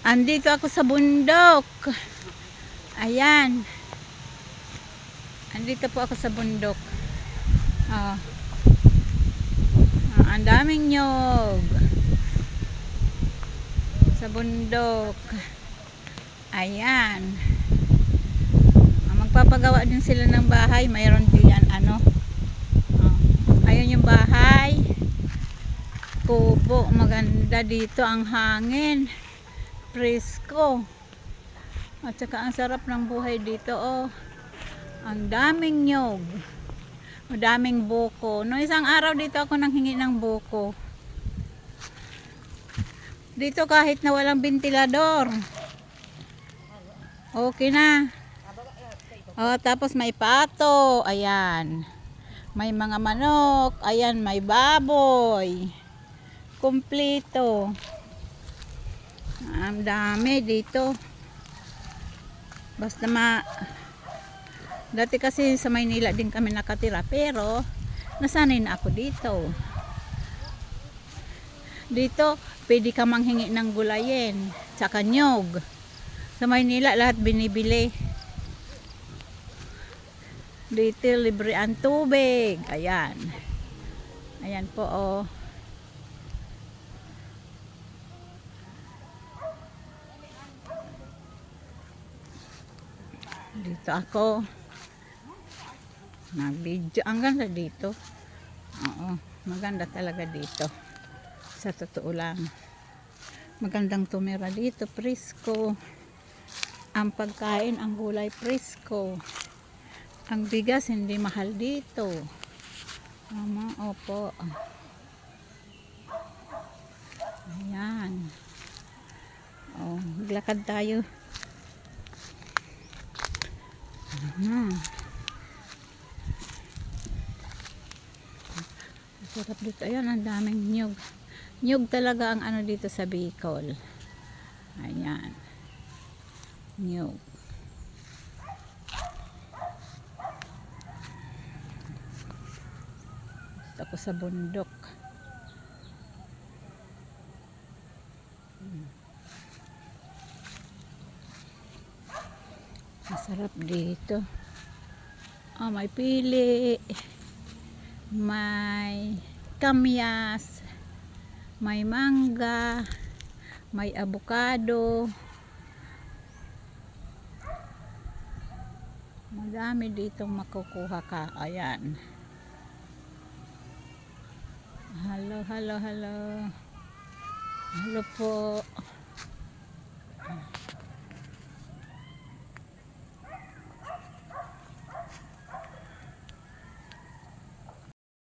Andito ako sa bundok. Ayan. Andito po ako sa bundok. Oh. Oh, ang daming nyog. Sa bundok. Ayan. Magpapagawa din sila ng bahay. Mayroon din yan ano. Oh. Ayun yung bahay. Kubo. Maganda dito ang hangin. Presko. At saka ang sarap ng buhay dito, oh. Ang daming nyog. Madaming buko. No, isang araw dito ako nanghingi ng buko. Dito kahit na walang ventilador. Okay na. Oh, tapos may pato. Ayan. May mga manok. Ayan, may baboy. Kumpleto. Ang dami dito. Basta dati kasi sa Maynila din kami nakatira, pero nasanay na ako dito. Dito pwede ka manghingi ng gulayin tsaka nyog. Sa Maynila lahat binibili. Dito libre ang tubig. Ayan. Ayan po, oh. Dito ako nag-video. Ang ganda dito. Oo, maganda talaga dito. Sa totoo lang. Magandang tumira dito. Presko. Ang pagkain, ang gulay presko. Ang bigas hindi mahal dito. Tama, opo. Ayan. Oh, maglakad tayo. Sarap dito. Ayan, ang daming nyug. Nyug talaga ang ano dito sa Bicol. Ayan. Nyug. Dito ako sa bundok. Masarap dito. Oh, may pili. May kamyas. May mangga. May avocado. Madami ditong makukuha ka. Ayan. Hello, hello, hello. Hello po.